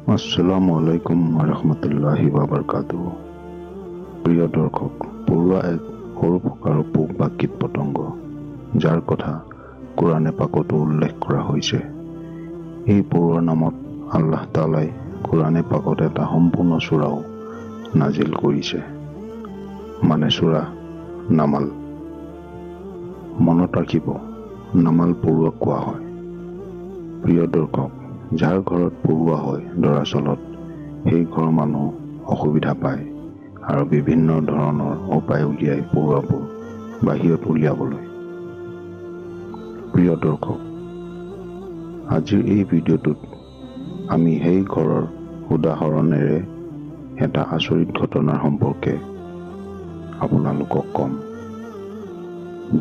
আসসালামুআলাইকুম ওয়া বাৰাকাতুহু। প্ৰিয় দৰ্শক, পৰুৱা এক সৰু প্ৰকাৰৰ পোক বা কীট পতংগ, যাৰ কথা কোৰাণে পাকতো উল্লেখ কৰা হৈছে। এই পৰুৱাৰ নামত আল্লাহ তাআলাই কোৰাণে পাকত এটা সম্পূৰ্ণ সূৰাও নাজিল কৰিছে, মানে সূৰা নামাল। মনত ৰাখিব, নামাল পৰুৱাক কোৱা হয়। প্ৰিয় দৰ্শক, যাৰ ঘৰত পৰুৱা হয় দৰাচলত সেই ঘৰৰ মানুহ অসুবিধা পায় আৰু বিভিন্ন ধৰণৰ উপায় উলিয়াই পৰুৱাবোৰ বাহিৰত উলিয়াবলৈ। প্ৰিয় দৰ্শক, আজিৰ এই ভিডিঅ'টোত আমি সেই ঘৰৰ উদাহৰণেৰে এটা আচৰিত ঘটনাৰ সম্পৰ্কে আপোনালোকক ক'ম।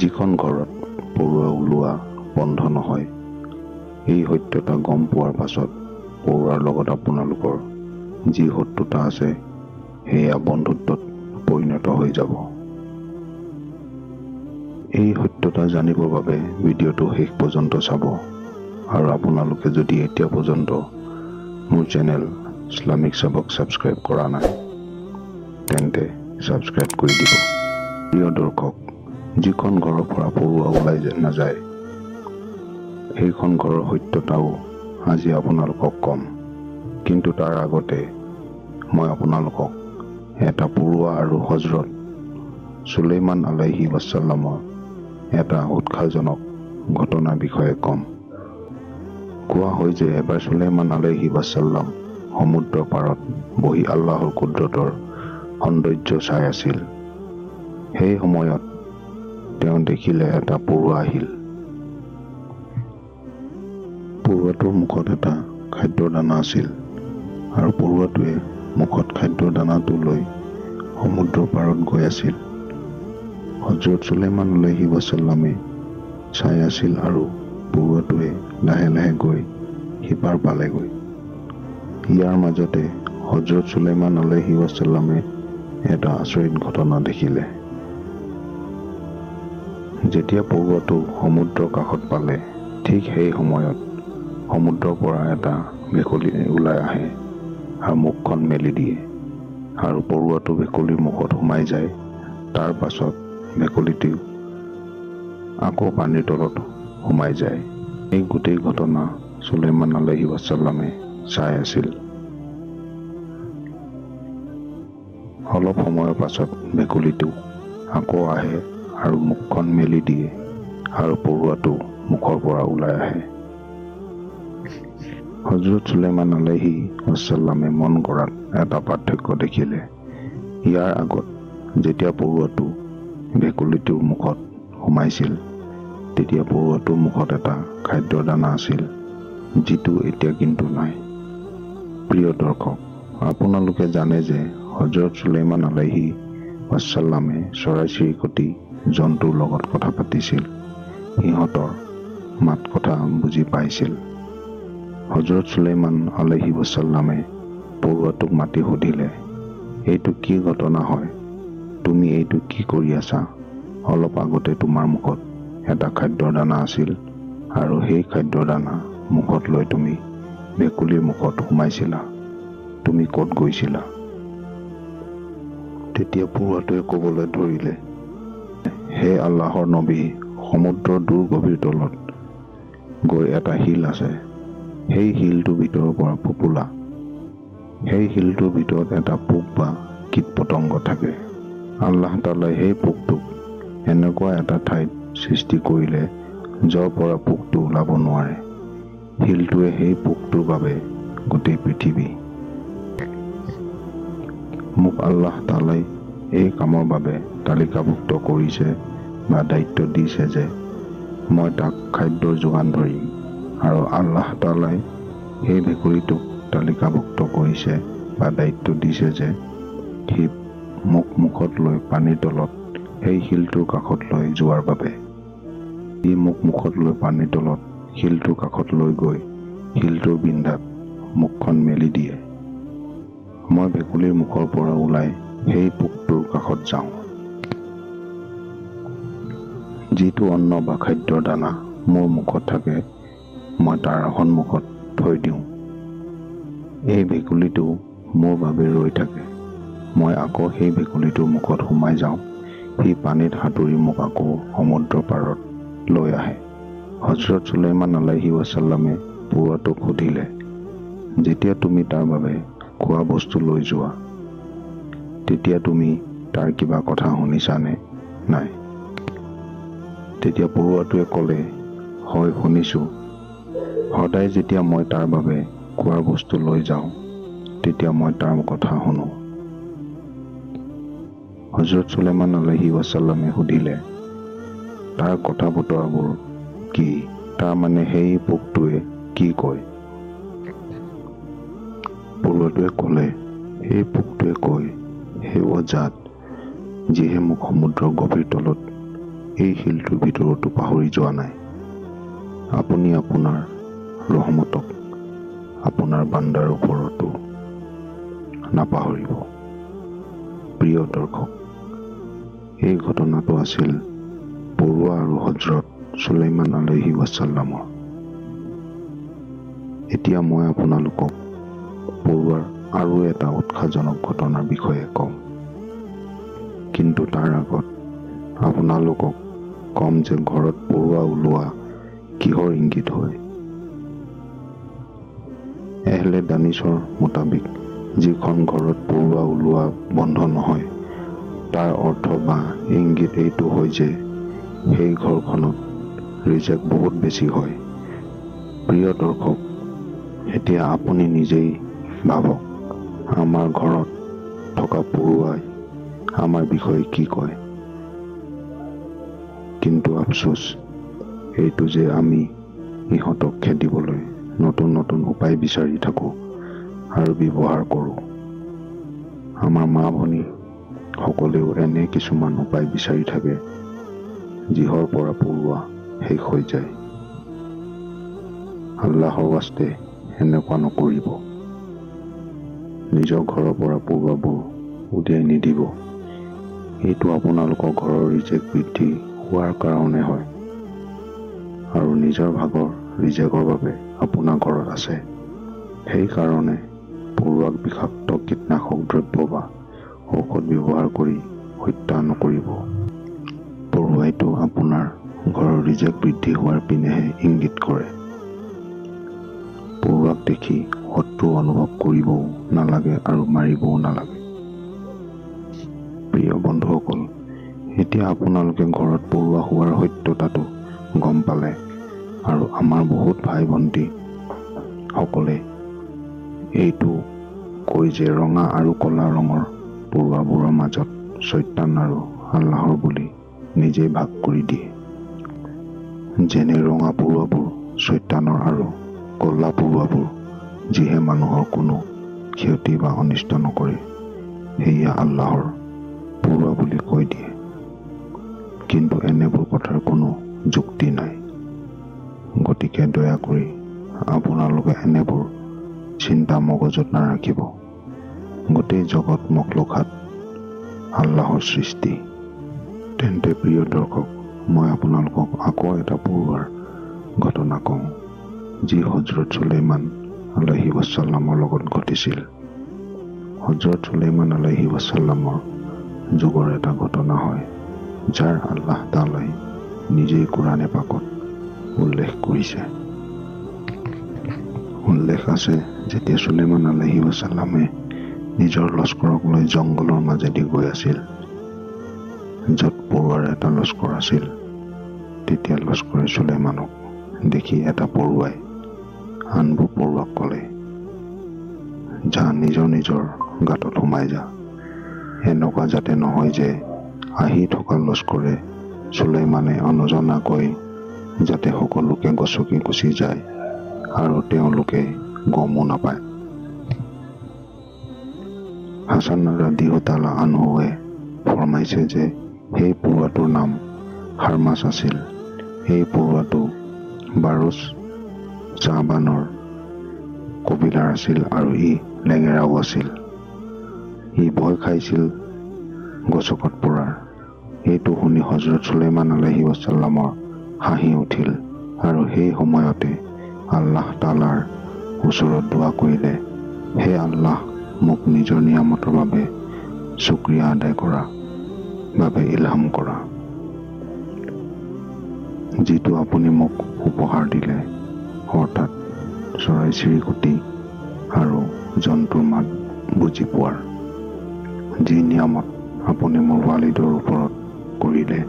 যিখন ঘৰত পৰুৱা ওলোৱা বন্ধ নহয়, এই সত্যতা গম পোৱাৰ পাছত পৰুৱাৰ লগত আপোনালোকৰ যি শত্ৰুতা আছে সেয়া বন্ধুত্বত পৰিণত হৈ যাব। এই সত্যতা জানিবৰ বাবে ভিডিঅ'টো শেষ পৰ্যন্ত চাব, আৰু আপোনালোকে যদি এতিয়া পৰ্যন্ত মোৰ চেনেল ইছলামিক চাবক ছাবস্ক্ৰাইব কৰা নাই তেন্তে ছাবস্ক্ৰাইব কৰি দিব। প্ৰিয় দৰ্শক, যিখন ঘৰৰ পৰা পৰুৱা ওলাই নাযায় সেইখন ঘৰৰ সত্যতাও আজি আপোনালোকক ক'ম, কিন্তু তাৰ আগতে মই আপোনালোকক এটা পৰুৱা আৰু হজৰত চুলাইমান আলাইহি ৱাছাল্লামৰ এটা উৎসাহজনক ঘটনাৰ বিষয়ে ক'ম। কোৱা হয় যে এবাৰ চুলাইমান আলাইহি ৱাছাল্লাম সমুদ্ৰৰ পাৰত বহি আল্লাহৰ কুদৰতৰ সৌন্দৰ্য চাই আছিল। সেই সময়ত তেওঁ দেখিলে এটা পৰুৱা আহিল। পৰুৱাটোৰ মুখত এটা খাদ্যৰ দানা আছিল, আৰু পৰুৱাটোৱে মুখত খাদ্যৰ দানাটো লৈ সমুদ্ৰৰ পাৰত গৈ আছিল। হজৰত চুলাইমান আলাইহি ৱাছাল্লামে চাই আছিল আৰু পৰুৱাটোৱে লাহে লাহে গৈ সিপাৰ পালেগৈ। ইয়াৰ মাজতে হজৰত চুলাইমান আলাইহি ৱাছাল্লামে এটা আচৰিত ঘটনা দেখিলে। যেতিয়া পৰুৱাটো সমুদ্ৰৰ কাষত পালে, ঠিক সেই সময়ত সমুদ্ৰৰ পৰা এটা ভেকুলী ওলাই আহে আৰু মুখখন মেলি দিয়ে, আৰু পৰুৱাটো ভেকুলীৰ মুখত সোমাই যায়। তাৰ পাছত ভেকুলীটো আকৌ পানীৰ তলত সোমাই যায়। এই গোটেই ঘটনা চুলাইমান আলাইহি ৱাছাল্লামে চাই আছিল। অলপ সময়ৰ পাছত ভেকুলীটো আকৌ আহে আৰু মুখখন মেলি দিয়ে, আৰু পৰুৱাটো মুখৰ পৰা ওলাই আহে। হজৰত চুলাইমান আলাইহি ৱাছাল্লামে মন কৰাত এটা পাৰ্থক্য দেখিলে। ইয়াৰ আগত যেতিয়া পৰুৱাটো ভেকুলীটোৰ মুখত সোমাইছিল, তেতিয়া পৰুৱাটোৰ মুখত এটা খাদ্যৰ দানা আছিল, যিটো এতিয়া কিন্তু নাই। প্ৰিয় দৰ্শক, আপোনালোকে জানে যে হজৰত চুলাইমান আলাইহি ৱাছাল্লামে চৰাই চিৰিকটি জন্তুৰ লগত কথা পাতিছিল, সিহঁতৰ মাত কথা বুজি পাইছিল। হজৰত চুলাইমান আলাইহি ৱাছাল্লামে পৰুৱাটোক মাতি সুধিলে, এইটো কি ঘটনা হয়? তুমি এইটো কি কৰি আছা? অলপ আগতে তোমাৰ মুখত এটা খাদ্যৰ দানা আছিল, আৰু সেই খাদ্যৰ দানা মুখত লৈ তুমি ভেকুলীৰ মুখত সোমাইছিলা। তুমি ক'ত গৈছিলা? তেতিয়া পৰুৱাটোৱে ক'বলৈ ধৰিলে, হে আল্লাহৰ নবী, সমুদ্ৰৰ দূৰ গভীৰ তলত গৈ এটা শিল আছে। সেই শিলটোৰ ভিতৰৰ পৰা ফোঁপোলা। সেই শিলটোৰ ভিতৰত এটা পোক বা কীট পতংগ থাকে। আল্লাহ তাআলাই সেই পোকটোক এনেকুৱা এটা ঠাইত সৃষ্টি কৰিলে য'ৰ পৰা পোকটো ওলাব নোৱাৰে। শিলটোৱে সেই পোকটোৰ বাবে গোটেই পৃথিৱী। মোক আল্লাহ তাআলাই এই কামৰ বাবে তালিকাভুক্ত কৰিছে বা দায়িত্ব দিছে যে মই তাক খাদ্যৰ যোগান ধৰিম, আৰু আল্লাহ তাআলাই সেই ভেকুলীটোক তালিকাভুক্ত কৰিছে বা দায়িত্ব দিছে যে সি মোক মুখত লৈ পানীৰ তলত সেই শিলটোৰ কাষত লৈ যোৱাৰ বাবে। সি মোক মুখত লৈ পানীৰ তলত শিলটোৰ কাষত লৈ গৈ শিলটোৰ বিন্দাত মুখখন মেলি দিয়ে। মই ভেকুলীৰ মুখৰ পৰা ওলাই সেই পোকটোৰ কাষত যাওঁ। যিটো অন্ন বা খাদ্যৰ দানা মোৰ মুখত থাকে, মই তাৰ সন্মুখত থৈ দিওঁ। এই ভেকুলীটো মোৰ বাবে ৰৈ থাকে। মই আকৌ সেই ভেকুলীটোৰ মুখত সোমাই যাওঁ। সি পানীত সাঁতুৰি মোক আকৌ সমুদ্ৰ পাৰত লৈ আহে। হজৰত চুলাইমান আলাইহি ৱাছাল্লামে পৰুৱাটোক সুধিলে, যেতিয়া তুমি তাৰ বাবে খোৱা বস্তু লৈ যোৱা, তেতিয়া তুমি তাৰ কিবা কথা শুনিছানে নাই? তেতিয়া পৰুৱাটোৱে ক'লে, হয় শুনিছোঁ। সদায় যেতিয়া মই তাৰ বাবে খোৱাৰ বস্তু লৈ যাওঁ, তেতিয়া মই তাৰ কথা শুনো। হজৰত চুলাইমান আলাইহি ৱাছাল্লামে সুধিলে, তাৰ কথা বতৰাবোৰ কি? তাৰ মানে সেই পোকটোৱে কি কয়? পৰুৱাটোৱে ক'লে, সেই পোকটোৱে কয়, হে অজাত, যিহে মোক সমুদ্ৰৰ গভীৰ তলত এই শিলটোৰ ভিতৰতো পাহৰি যোৱা নাই। আপুনি আপোনাৰ ৰহমতক আপোনাৰ বান্দাৰ ওপৰতো নাপাহৰিব। প্ৰিয় দৰ্শক, এই ঘটনাটো আছিল পৰুৱা আৰু হজৰত চুলাইমান আলাইহি ৱাছাল্লামৰ। এতিয়া মই আপোনালোকক পৰুৱাৰ আৰু এটা উৎসাহজনক ঘটনাৰ বিষয়ে কম। কিন্তু তাৰ আগত আপোনালোকক কম যে ঘৰত পৰুৱা ওলোৱা কিহৰ ইংগিত হয়। এহলে দানিছৰ মোতাবিক যিখন ঘৰত পৰুৱা ওলোৱা বন্ধ নহয়, তাৰ অৰ্থ বা ইংগিত এইটো হয় যে সেই ঘৰখনত ৰিজেক বহুত বেছি হয়। প্ৰিয় দৰ্শক, এতিয়া আপুনি নিজেই ভাবক, আমাৰ ঘৰত থকা পৰুৱাই আমাৰ বিষয়ে কি কয়। কিন্তু আফচোচ এইটো যে আমি ইহঁতক খেদিবলৈ নতুন নতুন উপায় বিচাৰি থাকোঁ আৰু ব্যৱহাৰ কৰোঁ। আমাৰ মা ভনী সকলেও এনে কিছুমান উপায় বিচাৰি থাকে, যিহৰ পৰা পৰুৱা শেষ হৈ যায়। আল্লাহৰ ৱাস্তে এনেকুৱা নকৰিব। নিজৰ ঘৰৰ পৰা পৰুৱাবোৰ উলিয়াই নিদিব। এইটো আপোনালোকৰ ঘৰৰ ৰিজেক বৃদ্ধি হোৱাৰ কাৰণে হয়, আৰু নিজৰ ভাগৰ ৰিজেকৰ বাবে আপোনাৰ ঘৰত আছে। সেইকাৰণে পৰুৱাক বিষাক্ত কীটনাশক দ্ৰব্য বা ঔষধ ব্যৱহাৰ কৰি হত্যা নকৰিব। পৰুৱাইটো আপোনাৰ ঘৰৰ ৰিজেক বৃদ্ধি হোৱাৰ পিনেহে ইংগিত কৰে। পৰুৱাক দেখি শত্ৰু অনুভৱ কৰিবও নালাগে আৰু মাৰিবও নালাগে। প্ৰিয় বন্ধুসকল, এতিয়া আপোনালোকে ঘৰত পৰুৱা হোৱাৰ সত্যতাটো গম পালে, আৰু আমাৰ বহুত ভাই ভণ্টি সকলে এইটো কৈ যে ৰঙা আৰু কলা ৰঙৰ পৰুৱাবোৰৰ মাজত চৈতান আৰু আল্লাহৰ বুলি নিজেই ভাগ কৰি দিয়ে। যেনে ৰঙা পৰুৱাবোৰ চৈতানৰ আৰু কলা পৰুৱাবোৰ যিহে মানুহৰ কোনো ক্ষতি বা অনিষ্ট নকৰে, সেয়া আল্লাহৰ পৰুৱা বুলি কৈ দিয়ে। কিন্তু এনেবোৰ কথাৰ কোনো যুক্তি নাই। গতিকে দয়া কৰি আপোনালোকে এনেবোৰ চিন্তা মগজুত নাৰাখিব। গোটেই জগত মখলুকাত আল্লাহৰ সৃষ্টি। তেন্তে প্ৰিয় দৰ্শক, মই আপোনালোকক আকৌ এটা পৰুৱাৰ ঘটনা কওঁ, যি হজৰত চুলাইমান আলাইহি ৱাছাল্লামৰ লগত ঘটিছিল। হজৰত চুলাইমান আলাইহি ৱাছাল্লামৰ যুগৰ এটা ঘটনা হয়, যাৰ আল্লাহ তাআলাই নিজেই কোৰাণে পাকত উল্লেখ কৰিছে। উল্লেখ আছে, যেতিয়া চুলাইমান আলাইহি ৱাছাল্লামে নিজৰ লস্কৰক লৈ জংঘলৰ মাজেদি গৈ আছিল, য'ত পৰুৱাৰ এটা লস্কৰ আছিল, তেতিয়া লস্কৰে চুলাইমানক দেখি এটা পৰুৱাই আনবোৰ পৰুৱাক ক'লে, যা নিজৰ নিজৰ গাঁতত সোমাই যা। এনেকুৱা যাতে নহয় যে আহি থকা লস্কৰে চুলাইমানে অনুজনাকৈ যাতে সকলোকে গছকি গুচি যায় আৰু তেওঁলোকে গমো নাপায়। হাছান ৰাদিয়াল্লাহু তাআলা আনহুৱে ফৰমাইছে যে সেই পৰুৱাটোৰ নাম হাৰমাছ আছিল। এই পৰুৱাটো বাৰুচ চাবানৰ কবিলাৰ আছিল আৰু ই লেঙেৰাও আছিল। ই ভয় খাইছিল গছকত পৰাৰ। এইটো শুনি হজৰত চুলাইমান আলাইহি ৱাছাল্লামৰ হাঁহি উঠিল, আৰু সেই সময়তে আল্লাহ তাআলাৰ ওচৰত দোৱা কৰিলে, মোক নিজৰ নিয়ামতৰ বাবে শুক্ৰিয়া আদায় কৰা বাবে ইলহাম কৰা। যিটো আপুনি মোক উপহাৰ দিলে, অৰ্থাৎ চৰাই চিৰিকটি আৰু জন্তুৰ মাত বুজি পোৱাৰ, যি নিয়ামত আপুনি মোৰ ৱালিদৰ ওপৰত কৰিলে,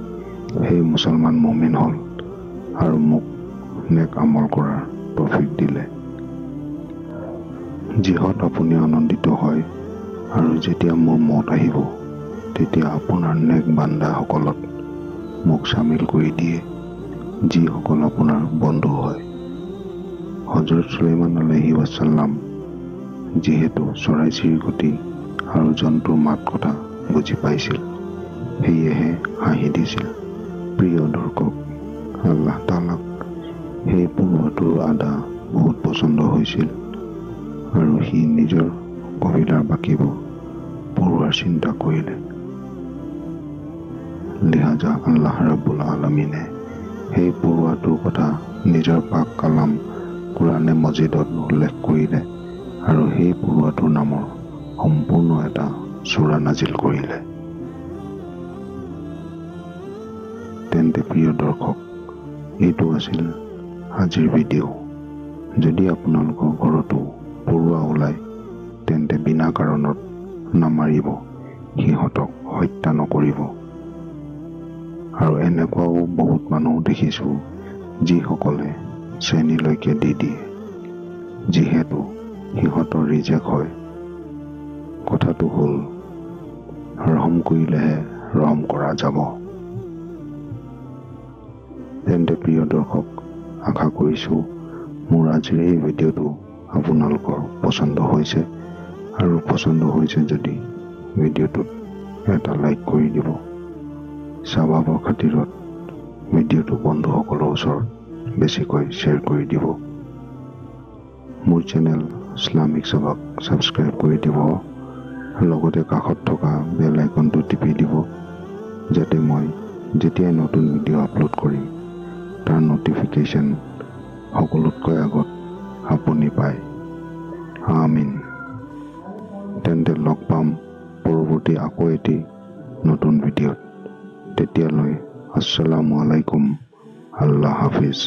সেই মুছলমান মুমিন হ'ল আৰু মোক নেক আমল কৰাৰ তৌফিক দিলে। যিহত আপুনি আনন্দিত হয় আৰু যেতিয়া মোৰ মত আহিব, তেতিয়া আপোনাৰ নেক বান্দাসকলত মোক চামিল কৰি দিয়ে, যিসকল আপোনাৰ বন্ধু হয়। হজৰত চুলাইমান আলাইহি ৱাছাল্লাম যিহেতু চৰাই চিৰিকটি আৰু জন্তুৰ মাত কথা বুজি পাইছিল, সেয়েহে হাঁহি দিছিল। প্ৰিয় দৰ্শক, আল্লাহ তাআলাক সেই পৰুৱাটোৰ আদা বহুত পচন্দ হৈছিল আৰু সি নিজৰ কবিতাৰ বাকীবোৰ পৰুৱাৰ চিন্তা কৰিলে। লিহাজা আল্লাহ ৰাব্বুল আলামিনে সেই পৰুৱাটোৰ কথা নিজৰ পাক কালাম কুৰাণে মজিদত উল্লেখ কৰিলে আৰু সেই পৰুৱাটোৰ নামৰ সম্পূৰ্ণ এটা সূৰা নাজিল কৰিলে। তেন্তে প্ৰিয় দৰ্শক, এইটো আছিল আজিৰ ভিডিঅ'। যদি আপোনালোকৰ ঘৰতো পৰুৱা ওলায়, তেন্তে বিনা কাৰণত নামাৰিব, সিহঁতক হত্যা নকৰিব। আৰু এনেকুৱাও বহুত মানুহ দেখিছোঁ যিসকলে শ্ৰেণীলৈকে দি দিয়ে, যিহেতু সিহঁতৰ ৰিজেক্ট হয়। কথাটো হ'ল, ৰহম কৰিলেহে ৰহম কৰা যাব। তেন্তে প্ৰিয় দৰ্শক, আশা কৰিছোঁ মোৰ আজিৰ এই ভিডিঅ'টো আপোনালোকৰ পচন্দ হৈছে, আৰু পচন্দ হৈছে যদি ভিডিঅ'টোত এটা লাইক কৰি দিব। স্বভাৱৰ খাতিৰত ভিডিঅ'টো বন্ধুসকলৰ ওচৰত বেছিকৈ শ্বেয়াৰ কৰি দিব। মোৰ চেনেল ইছলামিক স্বভাৱ ছাবস্ক্ৰাইব কৰি দিব, লগতে কাষত থকা বেল আইকনটো টিপি দিব, যাতে মই যেতিয়াই নতুন ভিডিঅ' আপলোড কৰিম তাৰ নটিফিকেশ্যন সকলোতকৈ আগত আপুনি পায়। আমিন। তেন্তে লগ পাম পৰৱৰ্তী আকৌ এটি নতুন ভিডিঅ'ত। তেতিয়ালৈ আসসালামু আলাইকুম, আল্লাহ হাফিজ।